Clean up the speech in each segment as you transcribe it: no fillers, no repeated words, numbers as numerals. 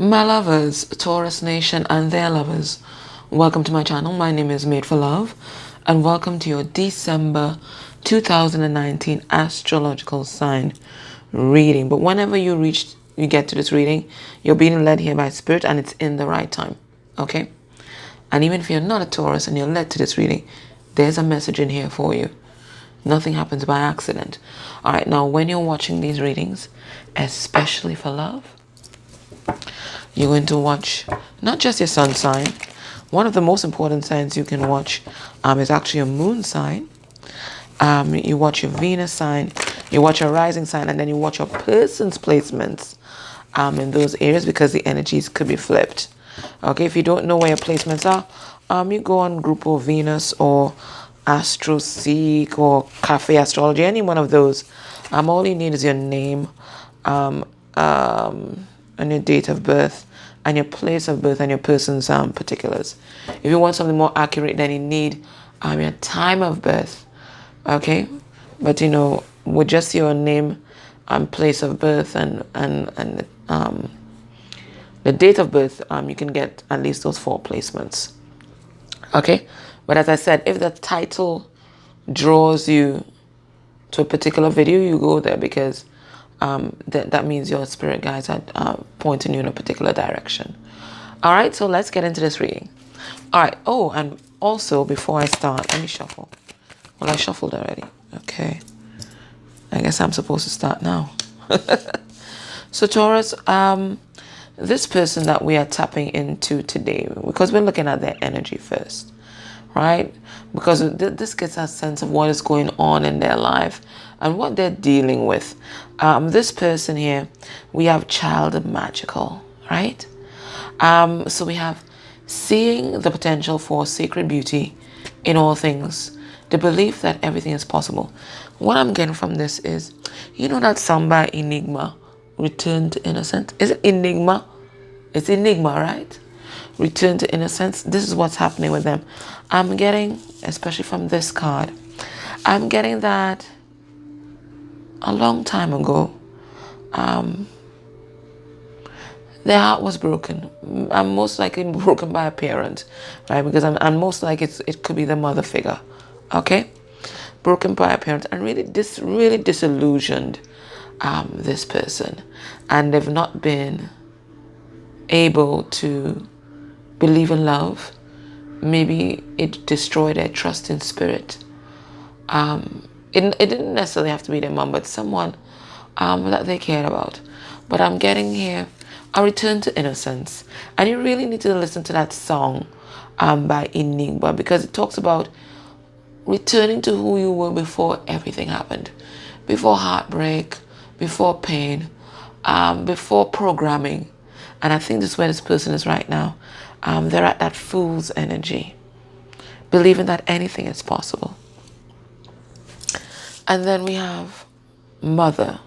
My lovers, Taurus Nation and their lovers, welcome to my channel. My name is Made for Love and welcome to your December 2019 astrological sign reading. But whenever you get to this reading, you're being led here by Spirit and it's in the right time, okay? And even if you're not a Taurus and you're led to this reading, there's a message in here for you. Nothing happens by accident. All right, now when you're watching these readings, especially for love, you're going to watch not just your sun sign. One of the most important signs you can watch is actually your moon sign. You watch your Venus sign, you watch your rising sign, and then you watch your person's placements in those areas because the energies could be flipped. Okay, if you don't know where your placements are, you go on Grupo Venus or Astro Seek or Cafe Astrology, any one of those. All you need is your name, and your date of birth and your place of birth and your person's particulars. If you want something more accurate, then you need your time of birth. Okay, but with just your name and place of birth and the date of birth, you can get at least those 4 placements. Okay, but as I said, if the title draws you to a particular video, you go there because that means your spirit guides are pointing you in a particular direction. All right, so let's get into this reading. All right. Oh, and also before I start, let me shuffle. Well, I shuffled already. Okay. I guess I'm supposed to start now. So Taurus, this person that we are tapping into today, because we're looking at their energy first, right? Because this gets a sense of what is going on in their life and what they're dealing with. This person here, we have child magical, right? So we have seeing the potential for sacred beauty in all things, the belief that everything is possible. What I'm getting from this is, that song by Enigma, Return to Innocence? Is it Enigma? It's Enigma, right? Return to Innocence. This is what's happening with them. I'm getting, especially from this card, I'm getting that a long time ago, their heart was broken. I'm most likely broken by a parent, right? Because I'm most likely it could be the mother figure, okay? Broken by a parent and really disillusioned this person, and they've not been able to believe in love. Maybe it destroyed their trust in spirit. It didn't necessarily have to be their mom, but someone that they cared about. But I'm getting here a return to innocence. And you really need to listen to that song by Enigma, because it talks about returning to who you were before everything happened. Before heartbreak, before pain, before programming. And I think this is where this person is right now. They're at that fool's energy, believing that anything is possible. And then we have mother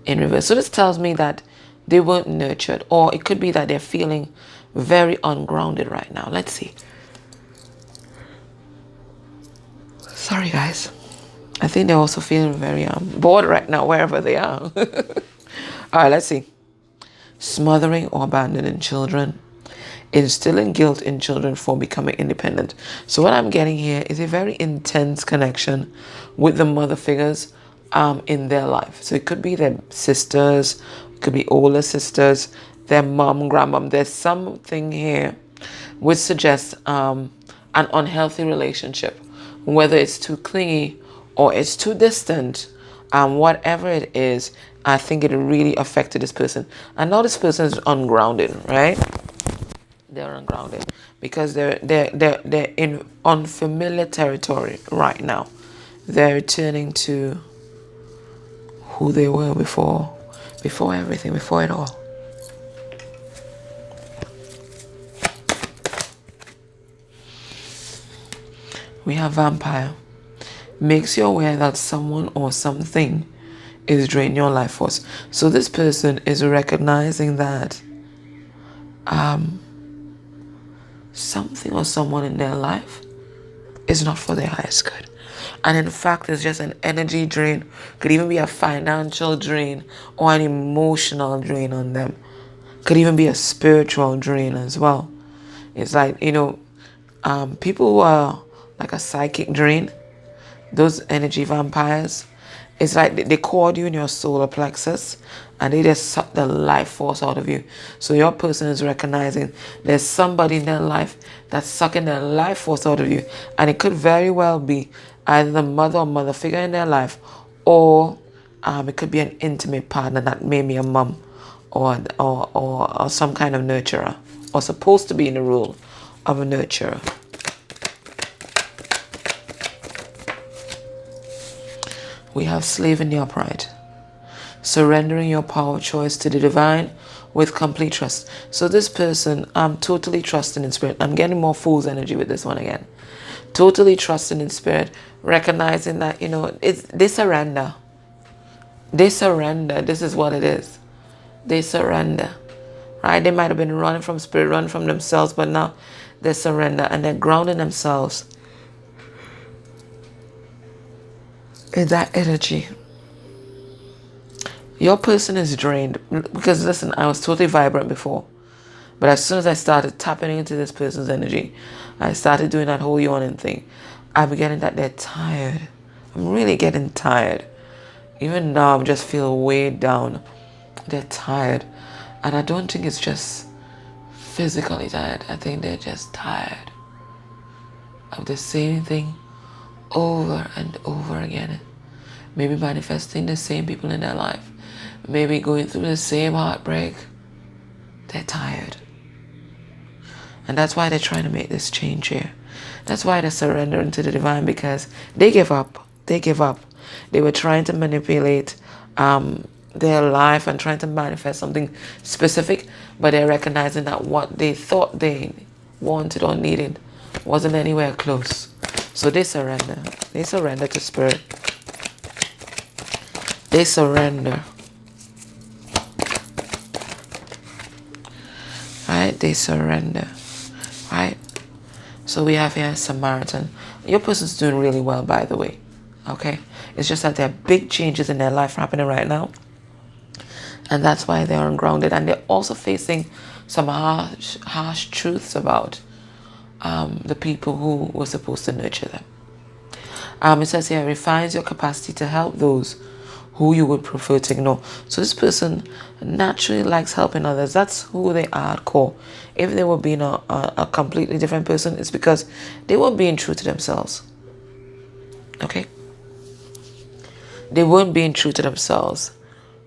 in reverse. So this tells me that they weren't nurtured, or it could be that they're feeling very ungrounded right now. Let's see. Sorry, guys. I think they're also feeling very bored right now, wherever they are. All right, let's see. Smothering or abandoning children. Instilling guilt in children for becoming independent. So what I'm getting here is a very intense connection with the mother figures in their life. So it could be their sisters, it could be older sisters, their mom, grandmom. There's something here which suggests an unhealthy relationship, whether it's too clingy or it's too distant. Whatever it is, I think it really affected this person. And now this person is ungrounded, right? They're ungrounded because they're in unfamiliar territory right now. They're returning to who they were before everything, before it all. We have vampire. Makes you aware that someone or something is draining your life force. So this person is recognizing that something or someone in their life is not for their highest good. And in fact, it's just an energy drain. Could even be a financial drain or an emotional drain on them. Could even be a spiritual drain as well. It's like, people who are like a psychic drain, those energy vampires, it's like they cord you in your solar plexus and they just suck the life force out of you. So your person is recognizing there's somebody in their life that's sucking the life force out of you. And it could very well be either the mother or mother figure in their life, or it could be an intimate partner that may be a mom or some kind of nurturer, or supposed to be in the role of a nurturer. We have slave in the upright. Surrendering your power of choice to the divine with complete trust. So this person, I'm totally trusting in spirit. I'm getting more fool's energy with this one again. Totally trusting in spirit, recognizing that, they surrender. They surrender. This is what it is. They surrender. Right? They might have been running from spirit, running from themselves, but now they surrender and they're grounding themselves in that energy. Your person is drained because, listen, I was totally vibrant before, but as soon as I started tapping into this person's energy, I started doing that whole yawning thing. I'm getting that they're tired. I'm really getting tired. Even now, I just feel weighed down. They're tired, and I don't think it's just physically tired. I think they're just tired of the same thing over and over again. Maybe manifesting the same people in their life. Maybe going through the same heartbreak. They're tired. And that's why they're trying to make this change here. That's why they're surrendering to the divine, because they give up. They give up. They were trying to manipulate their life and trying to manifest something specific, but they're recognizing that what they thought they wanted or needed wasn't anywhere close. So they surrender. They surrender to spirit. They surrender. Right? They surrender. Right? So we have here Samaritan. Your person's doing really well, by the way. Okay? It's just that there are big changes in their life happening right now. And that's why they're ungrounded. And they're also facing some harsh truths about the people who were supposed to nurture them. It says here, refines your capacity to help those who you would prefer to ignore. So this person naturally likes helping others. That's who they are at core. If they were being a completely different person, it's because they weren't being true to themselves. Okay? They weren't being true to themselves.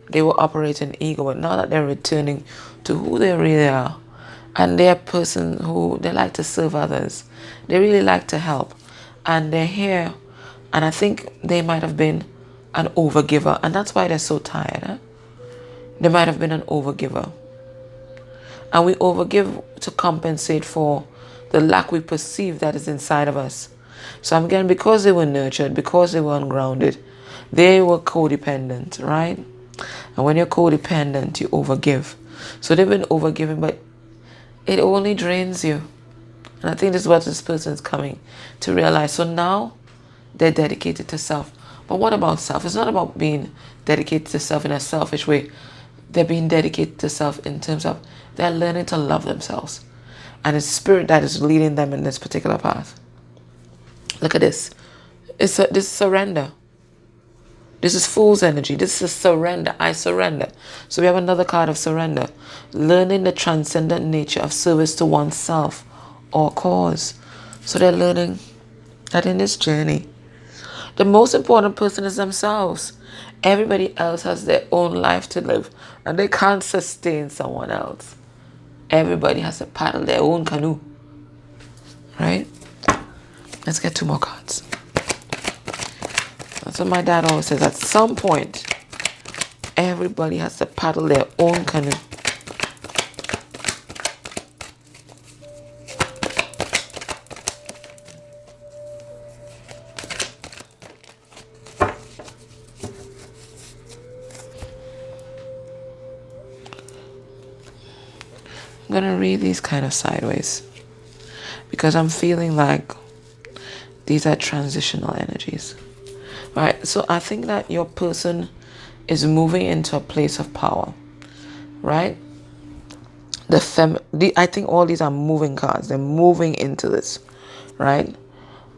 They were operating ego, but now that they're returning to who they really are, and they're a person who they like to serve others, they really like to help, and they're here, and I think they might have been an overgiver, and that's why they're so tired. Huh? They might have been an overgiver, and we overgive to compensate for the lack we perceive that is inside of us. So I'm getting, because they were nurtured, because they were ungrounded, they were codependent, right? And when you're codependent, you overgive. So they've been overgiving, but it only drains you. And I think this is what this person is coming to realize. So now they're dedicated to self. But what about self? It's not about being dedicated to self in a selfish way. They're being dedicated to self in terms of they're learning to love themselves. And it's spirit that is leading them in this particular path. Look at this. This is surrender. This is fool's energy. This is surrender. I surrender. So we have another card of surrender. Learning the transcendent nature of service to oneself or cause. So they're learning that in this journey, the most important person is themselves. Everybody else has their own life to live, and they can't sustain someone else. Everybody has to paddle their own canoe. Right? Let's get 2 more cards. That's what my dad always says. At some point, everybody has to paddle their own canoe. I'm going to read these kind of sideways because I'm feeling like these are transitional energies. Right, so I think that your person is moving into a place of power, right? I think all these are moving cards. They're moving into this, right?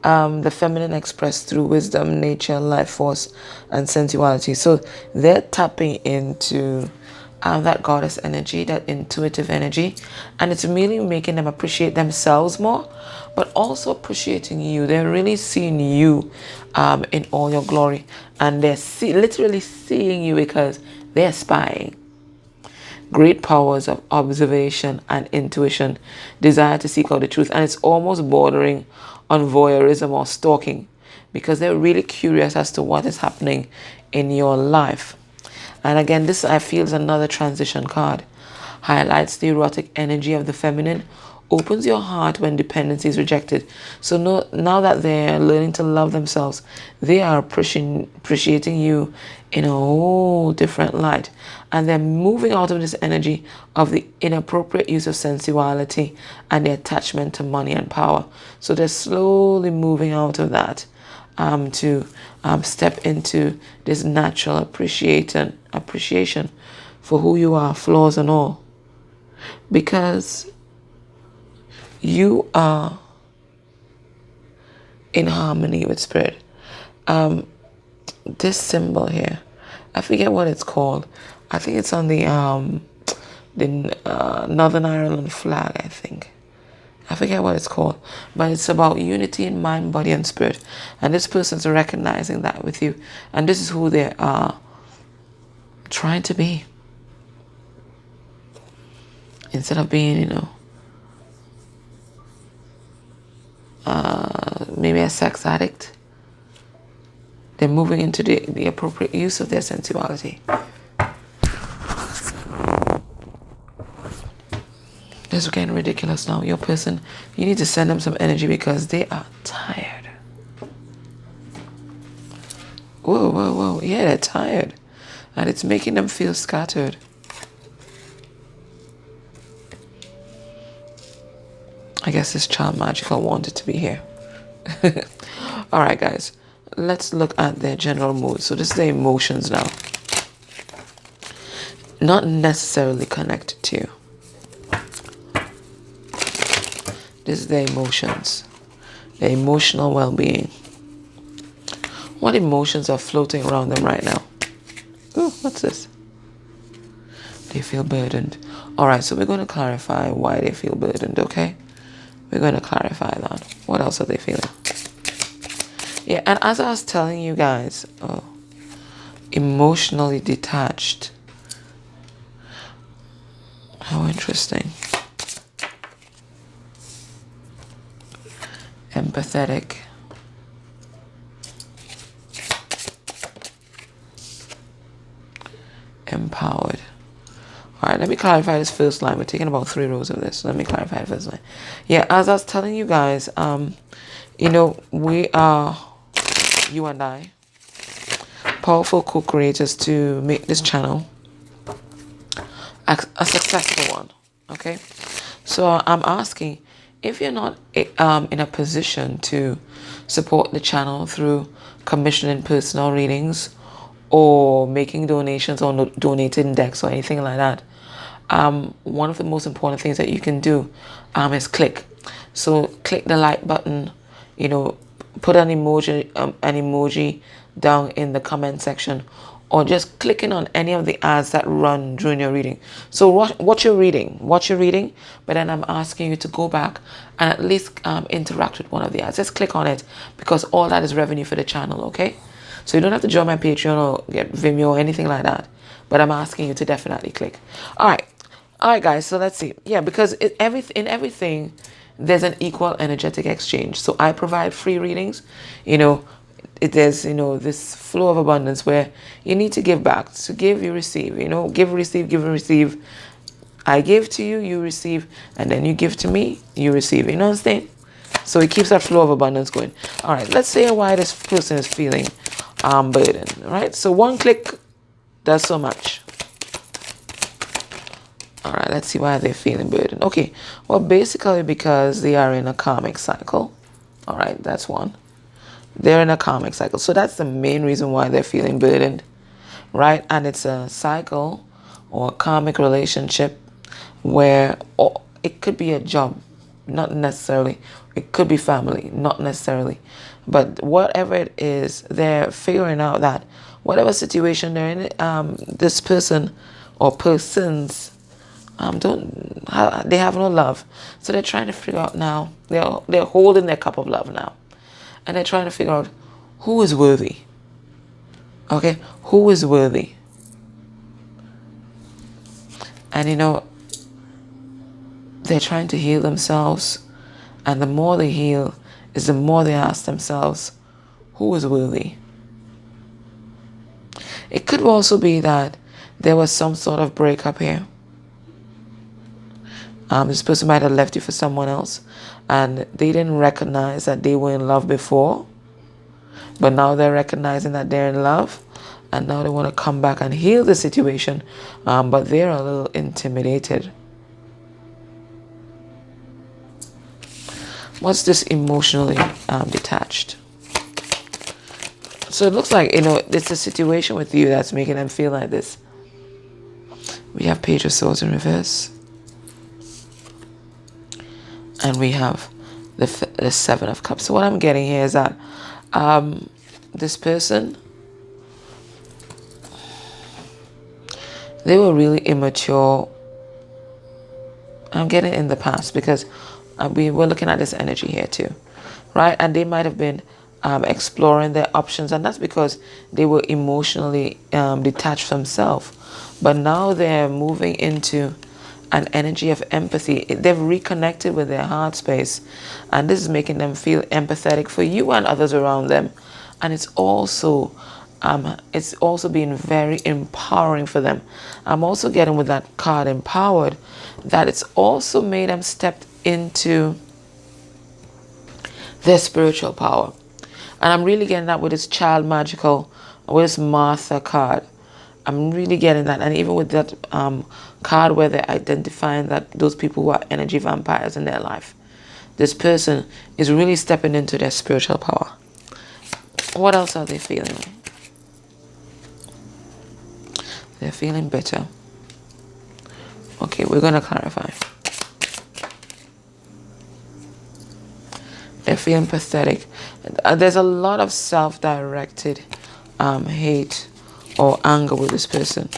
The feminine expressed through wisdom, nature, life force, and sensuality. So they're tapping into that goddess energy, that intuitive energy, and it's really making them appreciate themselves more, but also appreciating you. They're really seeing you in all your glory, and they're literally seeing you because they're spying. Great powers of observation and intuition, desire to seek out the truth, and it's almost bordering on voyeurism or stalking because they're really curious as to what is happening in your life. And again, this I feel is another transition card. Highlights the erotic energy of the feminine, opens your heart when dependency is rejected. So now that they're learning to love themselves, they are appreciating you in a whole different light. And they're moving out of this energy of the inappropriate use of sensuality and the attachment to money and power. So they're slowly moving out of that to step into this natural appreciation for who you are, flaws and all. Because you are in harmony with spirit. This symbol here, I forget what it's called. I think it's on the Northern Ireland flag, I think. I forget what it's called, but it's about unity in mind, body, and spirit. And this person's recognizing that with you, and this is who they are trying to be. Instead of being, maybe a sex addict, they're moving into the appropriate use of their sensuality. This is getting ridiculous now. Your person, you need to send them some energy because they are tired. Whoa, whoa, whoa. Yeah, they're tired. And it's making them feel scattered. I guess this child magical wanted to be here. All right, guys. Let's look at their general mood. So this is the emotions now. Not necessarily connected to you. This is the emotions. The emotional well-being. What emotions are floating around them right now? Oh, what's this? They feel burdened. All right, so we're going to clarify why they feel burdened, okay? We're going to clarify that. What else are they feeling? Yeah, and as I was telling you guys, emotionally detached. How interesting. Empathetic. Empowered. All right, let me clarify this first line. We're taking about 3 rows of this. Let me clarify the first line. Yeah, as I was telling you guys, we are, you and I, powerful co-creators to make this channel a successful one. Okay, so I'm asking if you're not in a position to support the channel through commissioning personal readings or making donations or donating decks or anything like that, one of the most important things that you can do is click. So click the like button, put an emoji down in the comment section, or just clicking on any of the ads that run during your reading. So watch your reading, but then I'm asking you to go back and at least interact with one of the ads. Just click on it because all that is revenue for the channel, okay? So you don't have to join my Patreon or get Vimeo or anything like that, but I'm asking you to definitely click. All right, guys, so let's see. Yeah, because in everything, there's an equal energetic exchange. So I provide free readings, there's this flow of abundance where you need to give back. To give, you receive, give, receive. I give to you, you receive, and then you give to me, you receive. You know what I'm saying? So it keeps that flow of abundance going. All right, let's say why this person is feeling burdened. Right, so one click does so much. All right, let's see why they're feeling burdened. Okay, well, basically because they are in a karmic cycle. All right, that's one. They're in a karmic cycle. So that's the main reason why they're feeling burdened, right? And it's a cycle or a karmic relationship where it could be a job, not necessarily. It could be family, not necessarily. But whatever it is, they're figuring out that whatever situation they're in, this person or persons they have no love. So they're trying to figure out now, they're holding their cup of love now. And they're trying to figure out who is worthy. Okay? Who is worthy? And they're trying to heal themselves. And the more they heal is the more they ask themselves, who is worthy? It could also be that there was some sort of breakup here. This person might have left you for someone else, and they didn't recognize that they were in love before, but now they're recognizing that they're in love, and now they want to come back and heal the situation, but they're a little intimidated. What's this emotionally detached? So it looks like, it's a situation with you that's making them feel like this. We have Page of Swords in reverse. And we have the Seven of Cups. So what I'm getting here is that this person, they were really immature. I'm getting in the past because we were looking at this energy here too, right? And they might have been exploring their options, and that's because they were emotionally detached from self. But now they're moving into an energy of empathy. They've reconnected with their heart space, and this is making them feel empathetic for you and others around them. And it's also been very empowering for them. I'm also getting with that card Empowered that it's also made them step into their spiritual power. And I'm really getting that with this Child Magical, with this Martha card. I'm really getting that. And even with that card where they're identifying that those people who are energy vampires in their life, this person is really stepping into their spiritual power. What else are they feeling? They're feeling bitter. Okay, we're going to clarify. They're feeling pathetic. There's a lot of self-directed hate or anger with this person.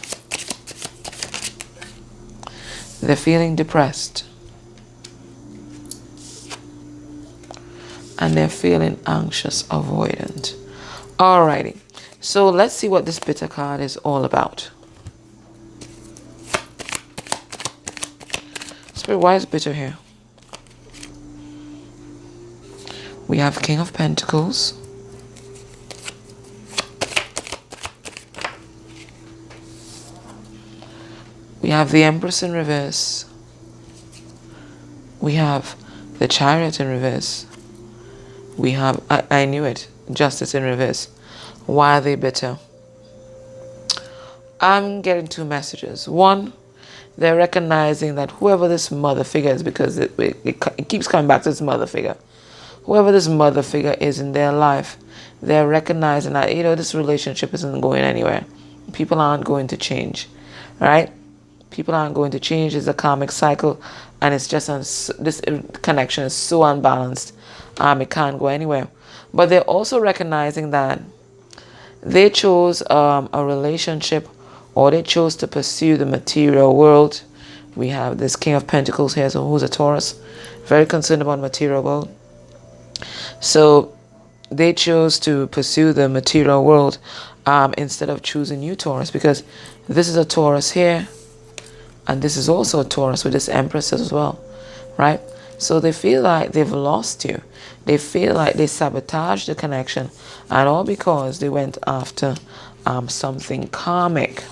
They're feeling depressed. And they're feeling anxious, avoidant. Alrighty. So let's see what this bitter card is all about. Spirit, why is bitter here? We have King of Pentacles. We have the Empress in reverse. We have the Chariot in reverse. We have, I knew it, Justice in reverse. Why are they bitter? I'm getting two messages. One, they're recognizing that whoever this mother figure is, because it keeps coming back to this mother figure. Whoever this mother figure is in their life, they're recognizing that, this relationship isn't going anywhere. People aren't going to change, right? People aren't going to change. It's a karmic cycle, and it's just this connection is so unbalanced. It can't go anywhere. But they're also recognizing that they chose a relationship, or they chose to pursue the material world. We have this King of Pentacles here, so who's a Taurus, very concerned about material world. So they chose to pursue the material world instead of choosing you, Taurus, because this is a Taurus here, and this is also a Taurus with this Empress as well, right? So they feel like they've lost you. They feel like they sabotaged the connection, and all because they went after something karmic.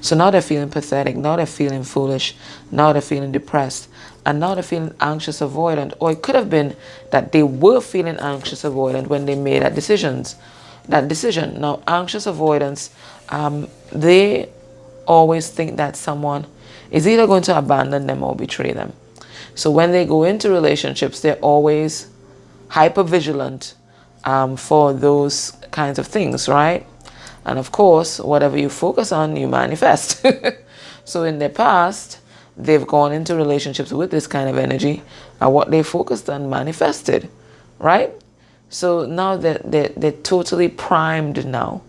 So now they're feeling pathetic. Now they're feeling foolish. Now they're feeling depressed. And now they're feeling anxious, avoidant. Or it could have been that they were feeling anxious, avoidant when they made that decision. Now, anxious avoidance, they always think that someone is either going to abandon them or betray them. So when they go into relationships, they're always hyper vigilant for those kinds of things, right? And of course, whatever you focus on, you manifest. So in the past, they've gone into relationships with this kind of energy, and what they focused on manifested, right? So now they're totally primed now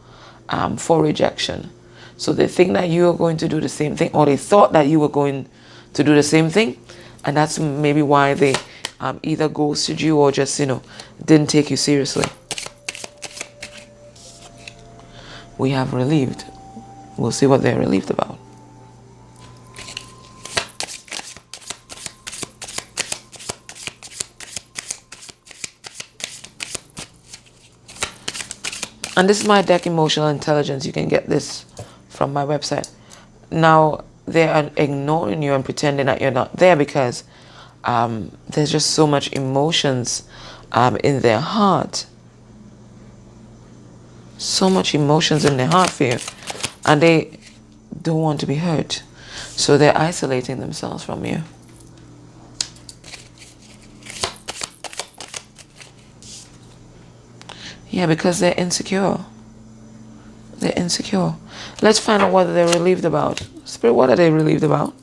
for rejection. So they think that you are going to do the same thing, or they thought that you were going to do the same thing, and that's maybe why they either ghosted you or just, didn't take you seriously. We have relieved. We'll see what they're relieved about. And this is my deck, Emotional Intelligence. You can get this from my website. Now, they are ignoring you and pretending that you're not there because there's just so much emotions in their heart. So much emotions in their heart for you. And they don't want to be hurt. So they're isolating themselves from you. Yeah, because they're insecure. They're insecure. Let's find out what they're relieved about. Spirit, what are they relieved about?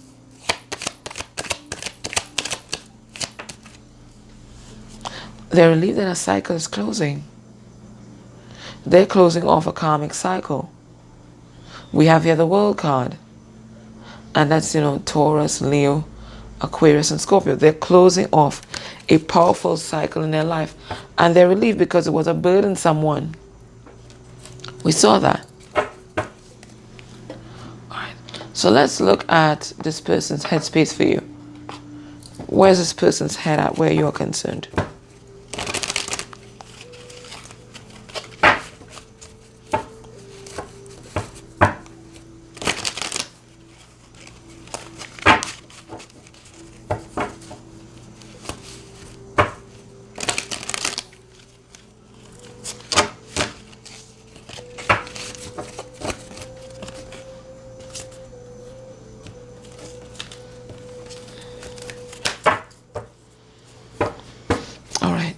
They're relieved that a cycle is closing. They're closing off a karmic cycle. We have here the World card. And that's, Taurus, Leo, Aquarius, and Scorpio. They're closing off a powerful cycle in their life. And they're relieved because it was a burdensome one. We saw that. Alright. So let's look at this person's headspace for you. Where's this person's head at where you're concerned?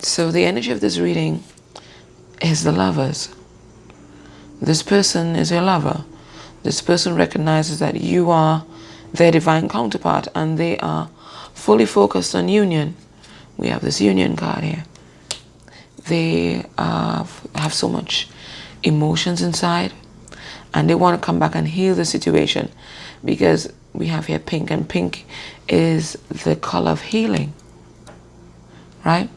So the energy of this reading is the Lovers. This person is your lover. This person recognizes that you are their divine counterpart and they are fully focused on union. We have this union card here. They have so much emotions inside and they want to come back and heal the situation because we have here pink, and pink is the color of healing, right?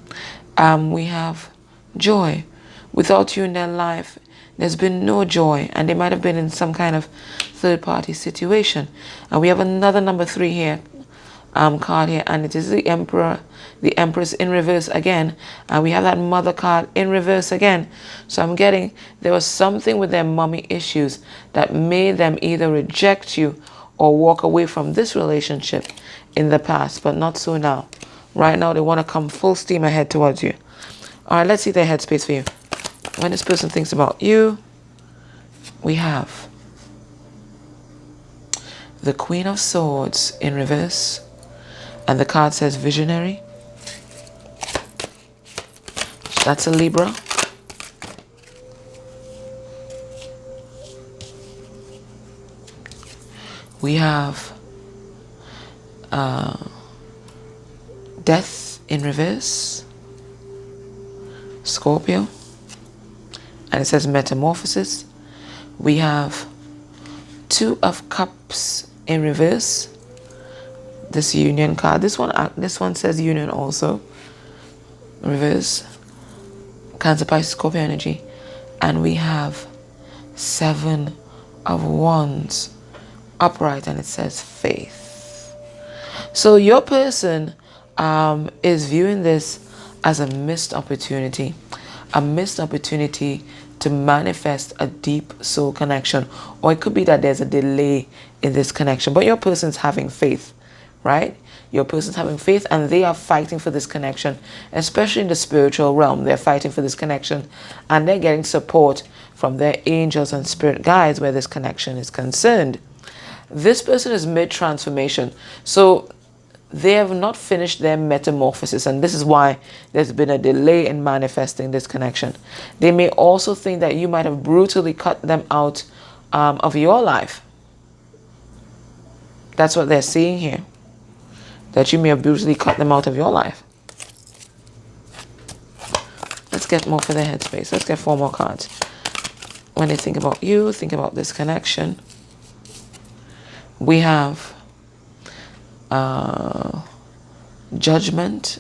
We have joy. Without you in their life, there's been no joy, and they might have been in some kind of third-party situation. And we have another number 3 here, card here, and it is the Emperor, the Empress in reverse again, and we have that Mother card in reverse again. So I'm getting there was something with their mommy issues that made them either reject you or walk away from this relationship in the past, but not so now. Right now, they want to come full steam ahead towards you. All right, let's see their headspace for you. When this person thinks about you, we have the Queen of Swords in reverse. And the card says Visionary. That's a Libra. We have Death in reverse, Scorpio, and it says Metamorphosis. We have 2 of Cups in reverse, this Union card. This one says Union also, reverse, Cancer, Pisces, Scorpio energy. And we have 7 of Wands upright, and it says Faith. So your person is viewing this as a missed opportunity to manifest a deep soul connection, or it could be that there's a delay in this connection, but your person's having faith, right? Your person's having faith and they are fighting for this connection, especially in the spiritual realm. They're fighting for this connection and they're getting support from their angels and spirit guides where this connection is concerned. This person is mid-transformation, so they have not finished their metamorphosis, and this is why there's been a delay in manifesting this connection. They may also think that you might have brutally cut them out of your life. That's what they're seeing here. that you may have brutally cut them out of your life. Let's get more for their headspace. Let's get 4 more cards. When they think about you, think about this connection. We have Judgment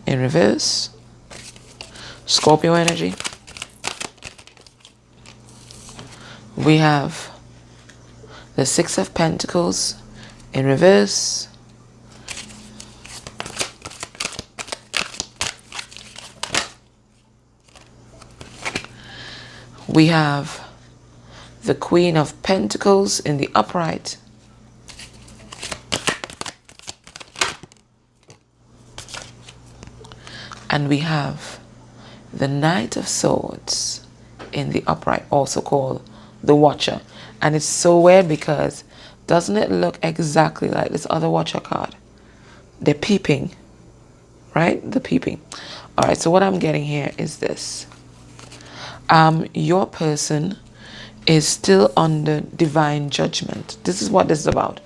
in reverse. Scorpio energy. We have the 6 of Pentacles in reverse. We have the Queen of Pentacles in the upright. And we have the Knight of Swords in the upright, also called the Watcher. And it's so weird because doesn't it look exactly like this other Watcher card? They're peeping, right? The peeping. All right, so what I'm getting here is this. Your person is still under divine judgment. This is what this is about.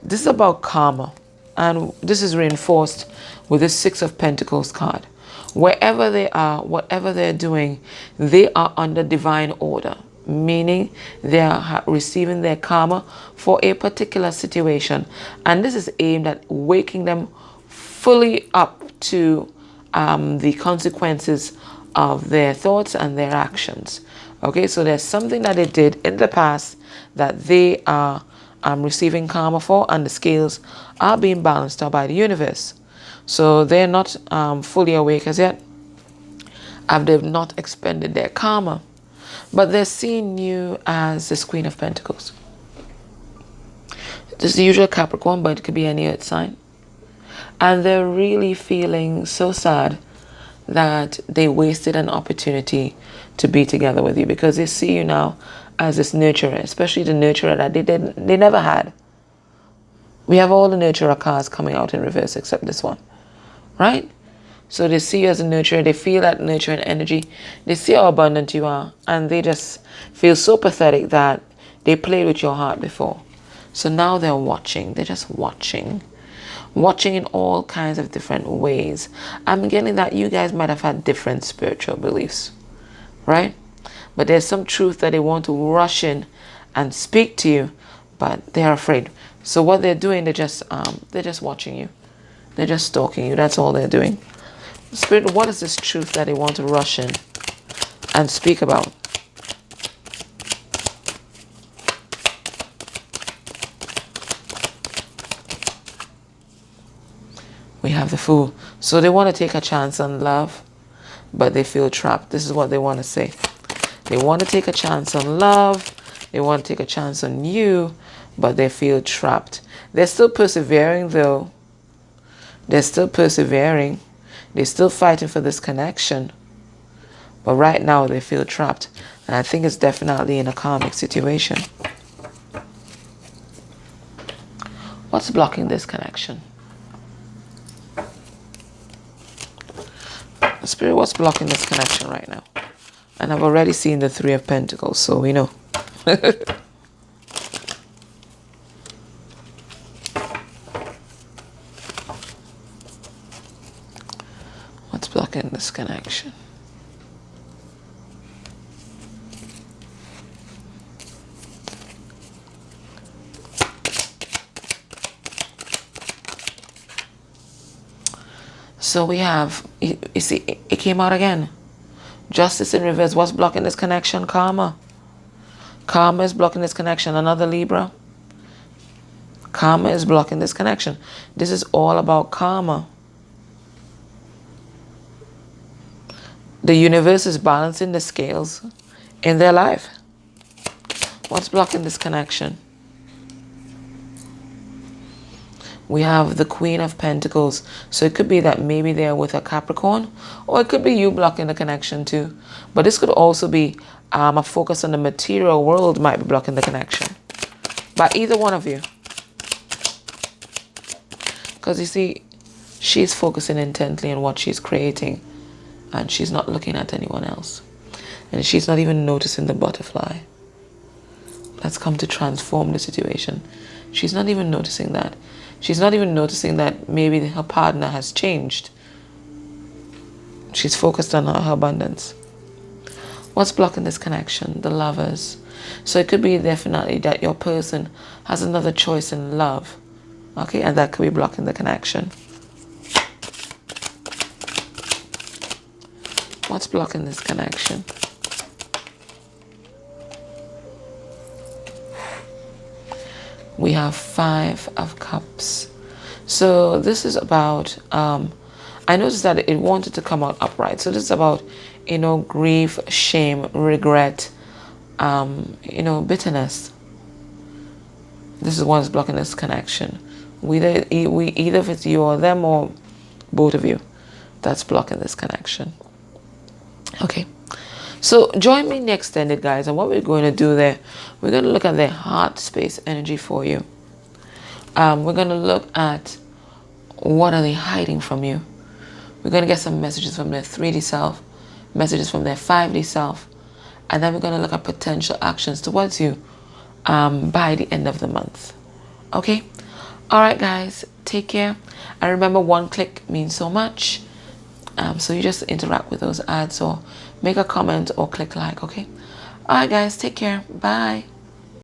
This is about karma. And this is reinforced with this 6 of Pentacles card. Wherever they are, whatever they're doing, they are under divine order. Meaning they are receiving their karma for a particular situation. And this is aimed at waking them fully up to the consequences of their thoughts and their actions. Okay, so there's something that they did in the past that they are receiving karma for, and the scales are being balanced out by the universe. So they're not fully awake as yet, and they've not expended their karma, but they're seeing you as this Queen of Pentacles. This is the usual Capricorn, but it could be any earth sign. And they're really feeling so sad that they wasted an opportunity to be together with you, because they see you now as this nurturer, especially the nurturer that they never had. We have all the nurturer cards coming out in reverse except this one, right? So they see you as a nurturer, they feel that nurturing energy, they see how abundant you are, and they just feel so pathetic that they played with your heart before. So now they're watching, they're just watching in all kinds of different ways. I'm getting that you guys might have had different spiritual beliefs, right? But there's some truth that they want to rush in and speak to you, but they're afraid. So what they're doing, they're just watching you. They're just stalking you. That's all they're doing. Spirit, what is this truth that they want to rush in and speak about? We have the Fool. So they want to take a chance on love, but they feel trapped. This is what they want to say. They want to take a chance on love. They want to take a chance on you, but they feel trapped. They're still persevering though. They're still persevering. They're still fighting for this connection. But right now they feel trapped. And I think it's definitely in a karmic situation. What's blocking this connection? Spirit, what's blocking this connection right now? And I've already seen the 3 of Pentacles, so we know. What's blocking this connection? So we have, you see, it came out again. Justice in reverse. What's blocking this connection? Karma. Karma is blocking this connection. Another Libra. Karma is blocking this connection. This is all about karma. The universe is balancing the scales in their life. What's blocking this connection? We have the Queen of Pentacles. So it could be that maybe they're with a Capricorn, or it could be you blocking the connection too. But this could also be a focus on the material world might be blocking the connection. By either one of you. Because you see, she's focusing intently on what she's creating, and she's not looking at anyone else. And she's not even noticing the butterfly that's come to transform the situation. She's not even noticing that. She's not even noticing that maybe her partner has changed. She's focused on her abundance. What's blocking this connection? The Lovers. So it could be definitely that your person has another choice in love. Okay, and that could be blocking the connection. What's blocking this connection? We have 5 of Cups. So this is about, I noticed that it wanted to come out upright. So this is about, you know, grief, shame, regret, you know, bitterness. This is what's blocking this connection. Either if it's you or them or both of you, that's blocking this connection. Okay, so join me in the extended, guys, and what we're going to do there, we're going to look at the heart space energy for you. We're going to look at what are they hiding from you. We're going to get some messages from their 3D self, messages from their 5D self, and then we're going to look at potential actions towards you by the end of the month. Okay, all right, guys, take care. And remember, 1 click means so much. So you just interact with those ads or make a comment or click like. Okay, all right, guys, take care. Bye.